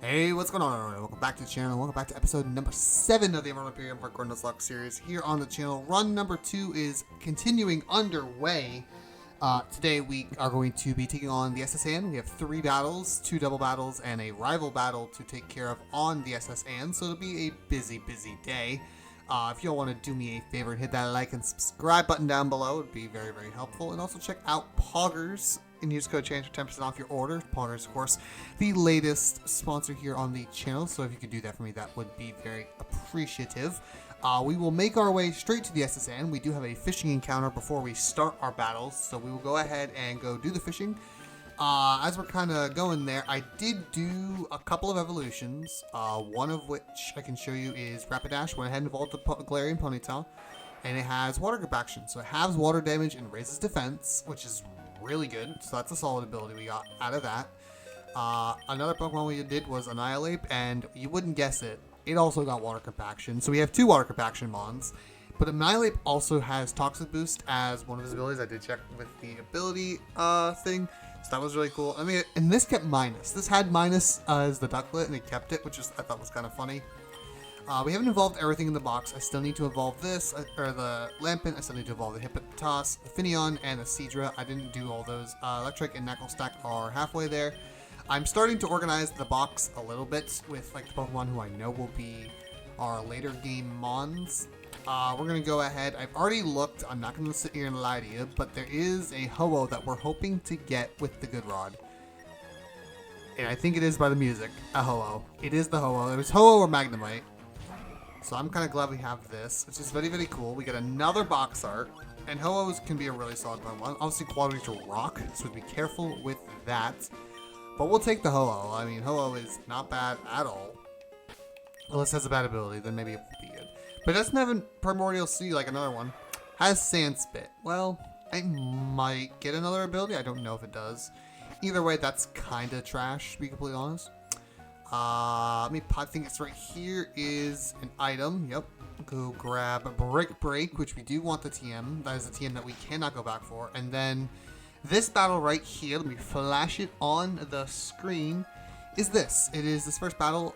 Hey, what's going on, everyone? Welcome back to the channel. Welcome back to episode number 7 of the Immortal Imperium Parkour Nuzlocke series here on the channel. Run number 2 is continuing underway. Today we are going to be taking on the SSN. We have 3 battles, 2 double battles, and a rival battle to take care of on the SSN. So it'll be a busy day. If you all want to do me a favor and hit that like and subscribe button down below, it would be very helpful. And also check out Poggers and use code CHANGE for 10% off your order. Poggers, of course, the latest sponsor here on the channel. So if you could do that for me, that would be very appreciative. We will make our way straight to the SSN. We do have a fishing encounter before we start our battles, so we will go ahead and go do the fishing. As we're kind of going there, I did do a couple of evolutions, one of which I can show you is Rapid Dash. Went ahead and evolved the Galarian Ponytail, and it has Water Grip action, so it halves water damage and raises defense, which is really good. So that's a solid ability we got out of that. Another Pokemon we did was Annihilate, and you wouldn't guess it, it also got Water Grip action. So we have 2 Water Grip action mons. But Annihilate also has Toxic Boost as one of his abilities. I did check with the ability thing. So that was really cool. I mean, and this kept minus. This had minus as the Ducklet, and it kept it, which I thought was kind of funny. We haven't evolved everything in the box. I still need to evolve this, or the Lampent. I still need to evolve the Hippopotas, the Finneon, and the Seadra. I didn't do all those. Electric and Knuckle Stack are halfway there. I'm starting to organize the box a little bit with like the Pokemon who I know will be our later game mons. We're going to go ahead. I've already looked. I'm not going to sit here and lie to you, but there is a Ho-Oh that we're hoping to get with the Good Rod. And I think it is by the music, a Ho-Oh. It is the Ho-Oh. It was Ho-Oh or Magnemite. So I'm kind of glad we have this, which is very cool. We get another box art, and Ho-Ohs can be a really solid one. Obviously, quality to rock, so be careful with that. But we'll take the Ho-Oh. I mean, Ho-Oh is not bad at all. Unless it has a bad ability, then maybe it will be good. But it doesn't have a Primordial Sea like another one. Has Sand Spit. Well, I might get another ability. I don't know if it does. Either way, that's kind of trash, to be completely honest. I think it's right here is an item. Yep. Go grab Break, which we do want the TM. That is a TM that we cannot go back for. And then this battle right here, let me flash it on the screen, is this. It is this first battle.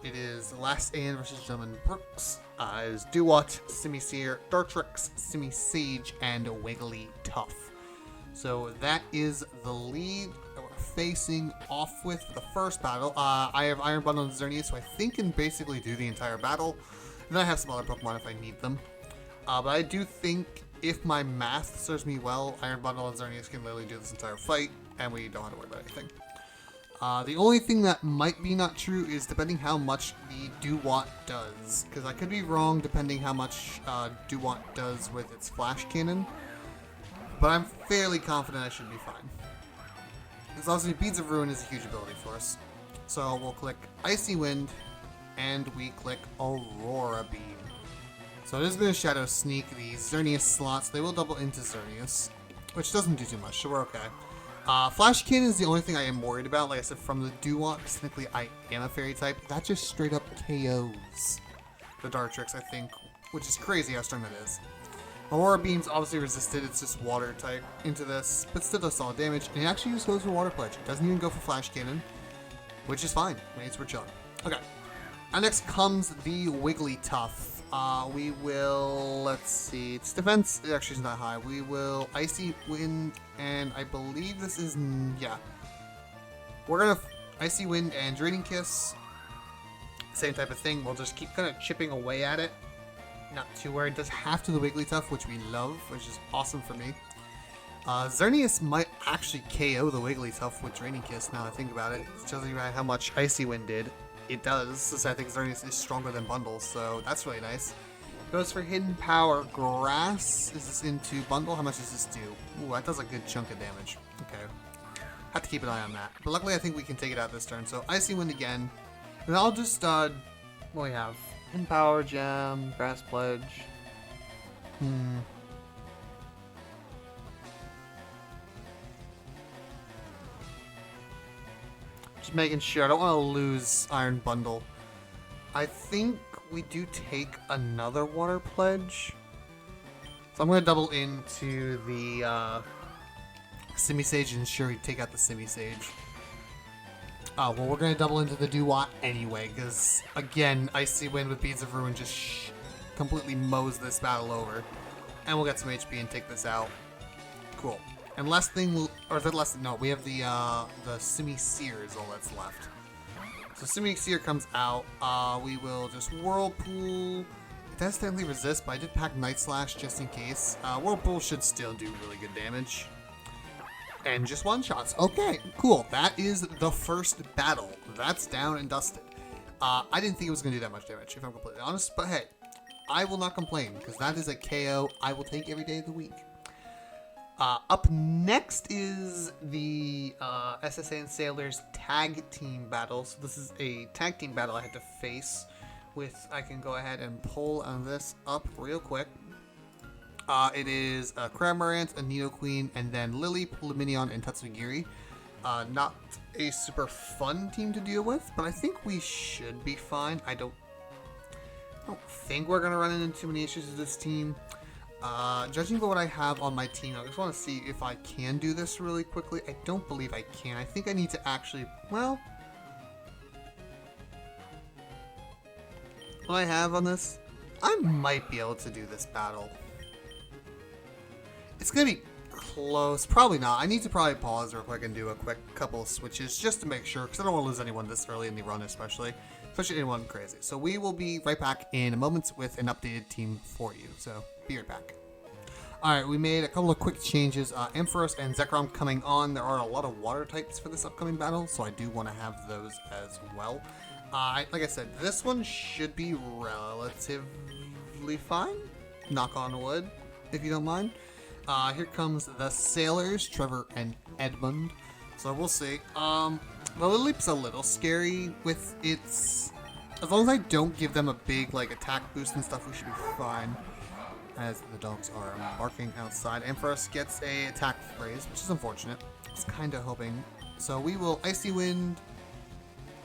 It is Last Stand versus Gentleman Brooks. It is Duat, Simisear, Dartrix, Simisage, and Wigglytuff. So that is the lead that we're facing off with for the first battle. I have Iron Bundle and Xerneas, so I think can basically do the entire battle. And then I have some other Pokemon if I need them. But I do think if my math serves me well, Iron Bundle and Xerneas can literally do this entire fight, and we don't have to worry about anything. The only thing that might be not true is depending how much the Duat does. Because I could be wrong depending how much Duat does with its Flash Cannon. But I'm fairly confident I should be fine. Because obviously Beads of Ruin is a huge ability for us. So we'll click Icy Wind, and we click Aurora Beam. So it is going to Shadow Sneak the Xerneas slots. They will double into Xerneas, which doesn't do too much, so we're okay. Flash Cannon is the only thing I am worried about. Like I said, from the Duat, technically I am a Fairy type. That just straight up KOs the Dartrix, I think, which is crazy how strong that is. Aurora Beam's obviously resisted. It's just Water type into this, but still does solid damage. And it actually just goes for Water Pledge. It doesn't even go for Flash Cannon, which is fine. We're chilling. Okay. And next comes the Wigglytuff. We will, let's see, its defense actually is not high. We will Icy Wind, and I believe this is, yeah. We're going to Icy Wind and Draining Kiss. Same type of thing. We'll just keep kind of chipping away at it. Not too worried. It does half to the Wigglytuff, which we love, which is awesome for me. Xerneas might actually KO the Wigglytuff with Draining Kiss, now that I think about it. It tells you how much Icy Wind did. It does, so I think Xerneas is stronger than Bundle, so that's really nice. Goes for Hidden Power Grass. Is this into Bundle? How much does this do? Ooh, that does a good chunk of damage. Okay. Have to keep an eye on that. But luckily I think we can take it out this turn. So Icy Wind again. And I'll just, what do we have? Hidden Power, Gem, Grass Pledge. Just making sure. I don't want to lose Iron Bundle. I think we do take another Water Pledge. So I'm going to double into the Simisage and ensure we take out the Simisage. Oh, well, we're going to double into the Dewott anyway, because, again, Icy Wind with Beads of Ruin just completely mows this battle over. And we'll get some HP and take this out. Cool. And last thing, or is that last? No, we have the Simi Seer is all that's left. So Simi Seer comes out. We will just Whirlpool. It does technically resist, but I did pack Night Slash just in case. Whirlpool should still do really good damage. And just one shots. Okay, cool. That is the first battle. That's down and dusted. I didn't think it was going to do that much damage, if I'm completely honest. But hey, I will not complain, because that is a KO I will take every day of the week. Up next is the SSA and Sailors tag team battle. So this is a tag team battle I had to face with. I can go ahead and pull on this up real quick. It is Cramorant, a Nidoqueen, and then Lily, Lumineon, and Tatsugiri. Not a super fun team to deal with, but I think we should be fine. I don't think we're going to run into too many issues with this team. Judging by what I have on my team, I just want to see if I can do this really quickly. I don't believe I can. I think I need to actually, well, what I have on this, I might be able to do this battle. It's going to be close. Probably not. I need to probably pause real quick and do a quick couple of switches just to make sure, because I don't want to lose anyone this early in the run especially anyone crazy. So we will be right back in a moment with an updated team for you. So be right back. Alright, we made a couple of quick changes. Ampharos and Zekrom coming on. There are a lot of water types for this upcoming battle, so I do want to have those as well. Like I said, this one should be relatively fine. Knock on wood, if you don't mind. Here comes the Sailors, Trevor and Edmund. So we'll see. The Lileep's a little scary with its... As long as I don't give them a big like attack boost and stuff, we should be fine. As the dogs are barking outside. Ampharos gets a attack phrase, which is unfortunate. I was kind of hoping. So we will Icy Wind,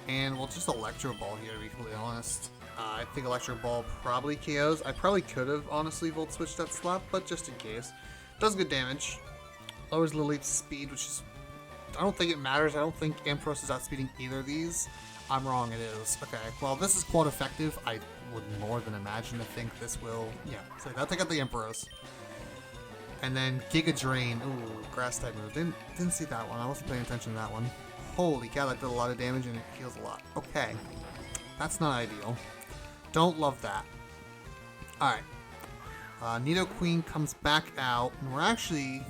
and we'll just Electro Ball here, to be completely honest. I think Electro Ball probably KOs. I probably could have honestly Volt Switched that slot, but just in case. Does good damage. Lowers Lileep's speed, which is... I don't think it matters. I don't think Ampharos is outspeeding either of these. I'm wrong, it is. Okay, well, this is quite effective. I would more than imagine to think this will... Yeah, so I'll take out the Ampharos. And then Giga Drain. Ooh, Grass type move. Didn't see that one. I wasn't paying attention to that one. Holy cow, that did a lot of damage and it heals a lot. Okay, that's not ideal. Don't love that. Alright. Nidoqueen comes back out, and we're actually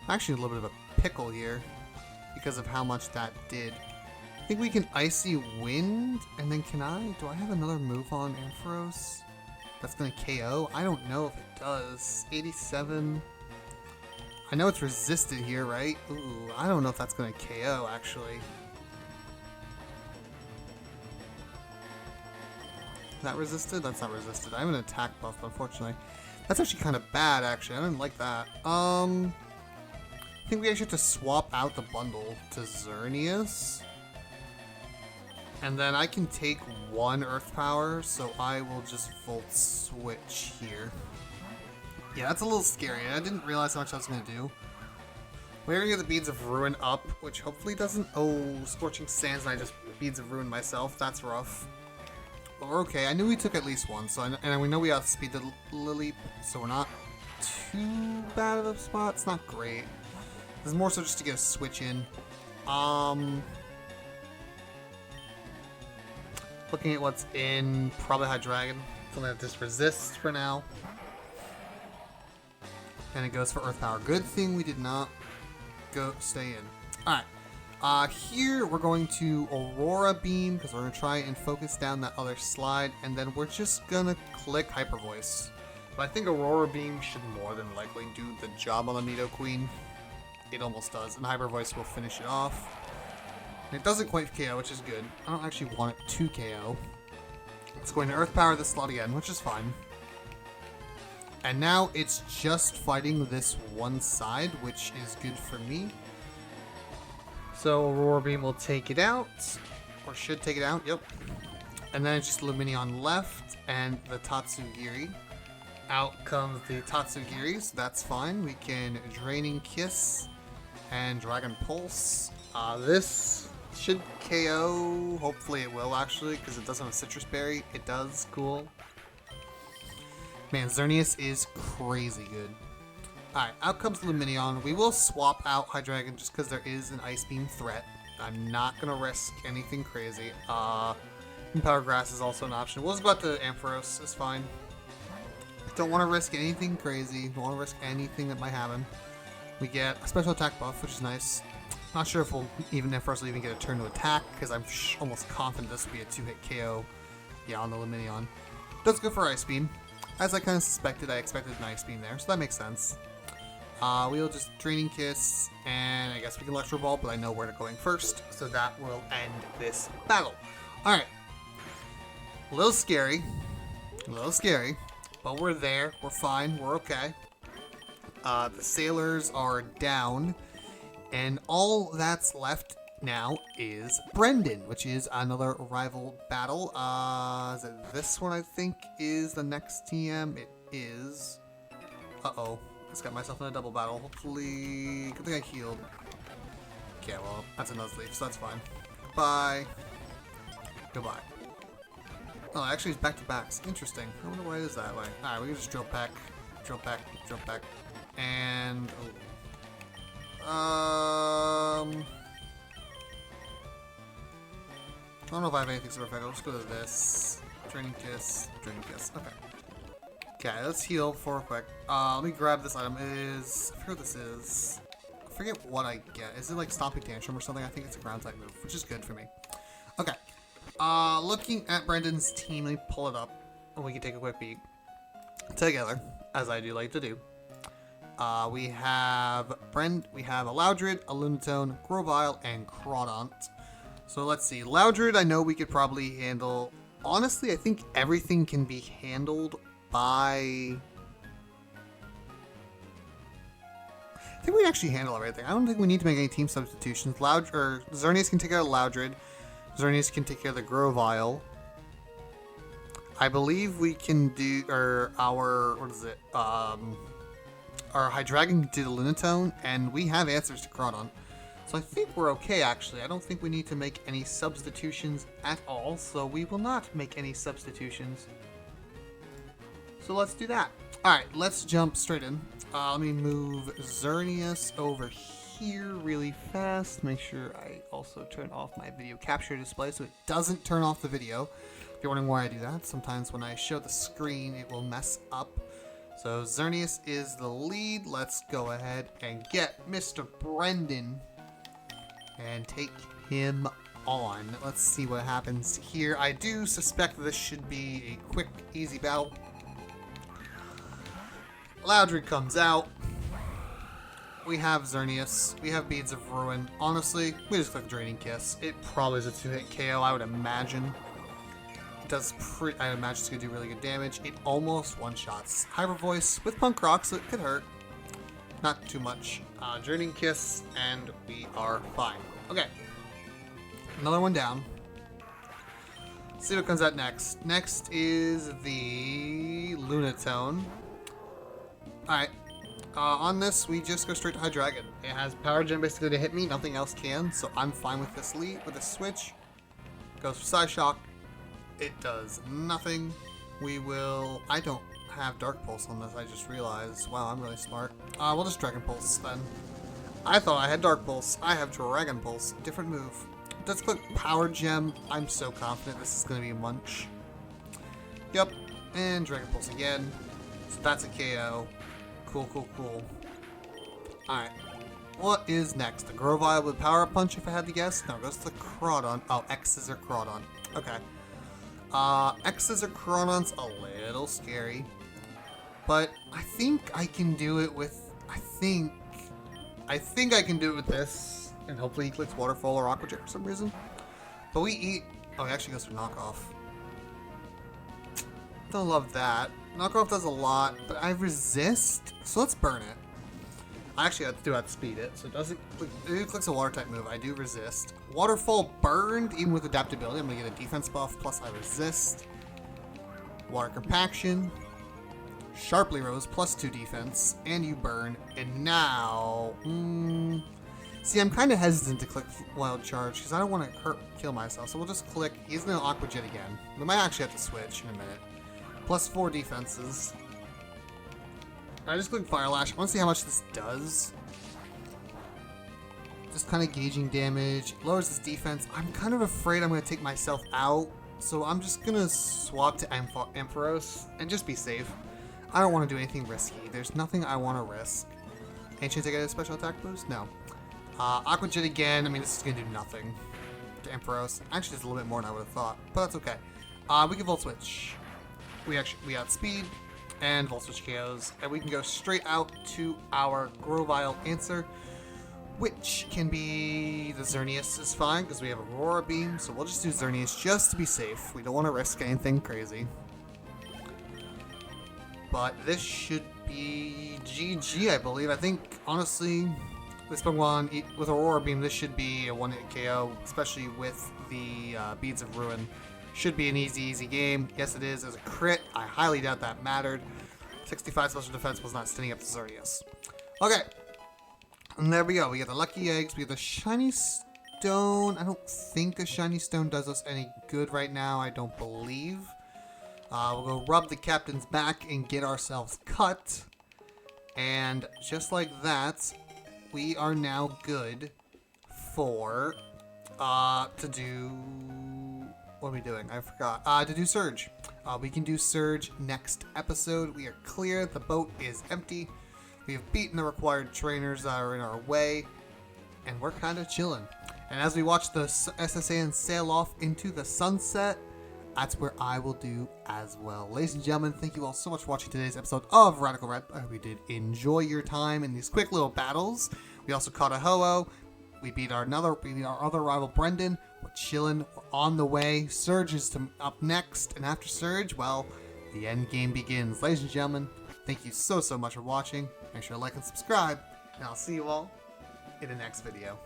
a little bit of a pickle here because of how much that did. I think we can Icy Wind, and then do I have another move on Ampharos that's going to KO? I don't know if it does. 87. I know it's resisted here, right? Ooh, I don't know if that's going to KO, actually. Is that resisted? That's not resisted. I have an attack buff, unfortunately. That's actually kind of bad, actually. I didn't like that. I think we actually have to swap out the bundle to Xerneas. And then I can take one Earth Power, so I will just Volt Switch here. Yeah, that's a little scary. I didn't realize how much I was going to do. We're going to get the Beads of Ruin up, which hopefully doesn't... Oh, Scorching Sands, and I just Beads of Ruin myself. That's rough. But we're okay. I knew we took at least one, so and we know we outspeed the Lileep, so we're not too bad of a spot. It's not great. This is more so just to get a switch in. Looking at what's in, probably Hydreigon. Something that just resists for now. And it goes for Earth Power. Good thing we did not stay in. Alright. Here we're going to Aurora Beam because we're going to try and focus down that other slide, and then we're just going to click Hyper Voice. But I think Aurora Beam should more than likely do the job on the Nidoqueen. It almost does, and Hyper Voice will finish it off. And it doesn't quite KO, which is good. I don't actually want it to KO. It's going to Earth Power this slot again, which is fine. And now it's just fighting this one side, which is good for me. So Aurora Beam will take it out, or should take it out, yep. And then it's just Lumineon left, and the Tatsugiri. Out comes the Tatsugiri, so that's fine. We can Draining Kiss, And Dragon Pulse. This should KO. Hopefully it will, actually, because it doesn't have a Citrus Berry. It does. Cool. Man, Xerneas is crazy good. Alright, out comes Lumineon. We will swap out Hydreigon just because there is an Ice Beam threat. I'm not going to risk anything crazy. Power Grass is also an option. We'll just go out to Ampharos. It's fine. Don't want to risk anything crazy. Don't want to risk anything that might happen. We get a special attack buff, which is nice. Not sure if Ampharos will even get a turn to attack, because I'm almost confident this will be a 2-hit KO. Yeah, on the Lumineon. Does good for Ice Beam. As I kind of suspected, I expected an Ice Beam there, so that makes sense. We'll just Draining Kiss, and I guess we can Electro Ball, but I know where to going first, so that will end this battle. Alright. A little scary, but we're there. We're fine. We're okay. The Sailors are down, and all that's left now is Brendan, which is another rival battle. Is it this one, I think, is the next TM? It is. Uh-oh. Just got myself in a double battle. Hopefully... Good thing I healed. Okay, well, that's a Nuzleaf, so that's fine. Goodbye. Goodbye. Oh, actually, it's back-to-backs. Interesting. I wonder why it is that way. Alright, we can just drill pack. Drill pack. Drill pack. And... I don't know if I have anything super effective. I'll just go to this. Draining Kiss. Draining Kiss. Okay. Okay, let's heal for quick. Let me grab this item. It is... I forget what this is. I forget what I get. Is it like Stomping Tantrum or something? I think it's a ground type move, which is good for me. Okay. Looking at Brendan's team, let me pull it up. And we can take a quick peek. Together, as I do like to do. We have we have a Loudred, a Lunatone, Grovyle, and Crawdont. So let's see. Loudred, I know we could probably handle. Honestly, I think everything can be handled by... I think we can actually handle everything. I don't think we need to make any team substitutions. Xerneas can take care of Loudred. Xerneas can take care of the Grovyle. I believe we can do our Hydreigon can do the Lunatone, and we have answers to Crawdon. So I think we're okay, actually. I don't think we need to make any substitutions at all, so we will not make any substitutions. So let's do that. Alright, let's jump straight in. Let me move Xerneas over here really fast. Make sure I also turn off my video capture display so it doesn't turn off the video. If you're wondering why I do that, sometimes when I show the screen, it will mess up. So Xerneas is the lead. Let's go ahead and get Mr. Brendan and take him on. Let's see what happens here. I do suspect this should be a quick, easy battle. Loudred comes out. We have Xerneas. We have Beads of Ruin. Honestly, we just click Draining Kiss. It probably is a 2-hit KO, I would imagine. It does I imagine it's going to do really good damage. It almost one-shots Hyper Voice with Punk Rock, so it could hurt. Not too much. Draining Kiss, and we are fine. Okay. Another one down. Let's see what comes out next. Next is the Lunatone. Alright. On this, we just go straight to Hydreigon. It has Power Gem basically to hit me. Nothing else can, so I'm fine with this lead, with this switch. Goes for Psyshock. It does nothing. We will... I don't have Dark Pulse on this, I just realized. Wow, I'm really smart. We'll just Dragon Pulse then. I thought I had Dark Pulse. I have Dragon Pulse. Different move. Let's click Power Gem. I'm so confident this is going to be a munch. Yep. And Dragon Pulse again. So that's a KO. Cool, cool, cool. Alright. What is next? The Grovyle with Power Up Punch, if I had to guess? No, it goes to the Crawdon. Oh, X-Scissor Crawdon. Okay. X-Scissor Crawdon's a little scary. But I think I can do it with... I think I can do it with this. And hopefully he clicks Waterfall or Aqua Jet for some reason. But we eat... Oh, he actually goes for Knockoff. Don't love that. Knockoff does a lot, but I resist, so let's burn it. I actually have to outspeed it, so it doesn't. It clicks a water type move. I do resist. Waterfall burned, even with adaptability. I'm gonna get a defense buff, plus I resist. Water Compaction. Sharply Rose, plus 2 defense, and you burn. And now, See, I'm kind of hesitant to click Wild Charge because I don't want to kill myself. So we'll just click. He's going to Aqua Jet again. We might actually have to switch in a minute. Plus 4 defenses. I just click Fire Lash. I want to see how much this does. Just kind of gauging damage. Lowers his defense. I'm kind of afraid I'm going to take myself out. So I'm just going to swap to Ampharos and just be safe. I don't want to do anything risky. There's nothing I want to risk. Any chance I get a special attack boost? No. Aqua Jet again. I mean, this is going to do nothing to Ampharos. Actually, it's a little bit more than I would have thought. But that's okay. We can Volt Switch. We outspeed and Volt Switch KOs. And we can go straight out to our Grovyle answer, which can be the Xerneas is fine because we have Aurora Beam. So we'll just do Xerneas just to be safe. We don't want to risk anything crazy. But this should be GG, I believe. I think, honestly, this Pokemon, with Aurora Beam, this should be a one-hit KO, especially with the Beads of Ruin. Should be an easy game. Yes, it is. As a crit, I highly doubt that mattered. 65 special defense was not standing up to Xerneas. Okay. And there we go. We get the Lucky Eggs. We get the Shiny Stone. I don't think a Shiny Stone does us any good right now. I don't believe. We'll go rub the captain's back and get ourselves cut. And just like that, we are now good for, to do, what are we doing? I forgot. To do Surge. We can do Surge next episode. We are clear. The boat is empty. We have beaten the required trainers that are in our way. And we're kind of chilling. And as we watch the SSN sail off into the sunset, that's where I will do as well. Ladies and gentlemen, thank you all so much for watching today's episode of Radical Red. I hope you did enjoy your time in these quick little battles. We also caught a Ho-Oh. We beat our other rival, Brendan. We're chilling. We're on the way. Surge is up next. And after Surge, well, the end game begins. Ladies and gentlemen, thank you so much for watching. Make sure to like and subscribe. And I'll see you all in the next video.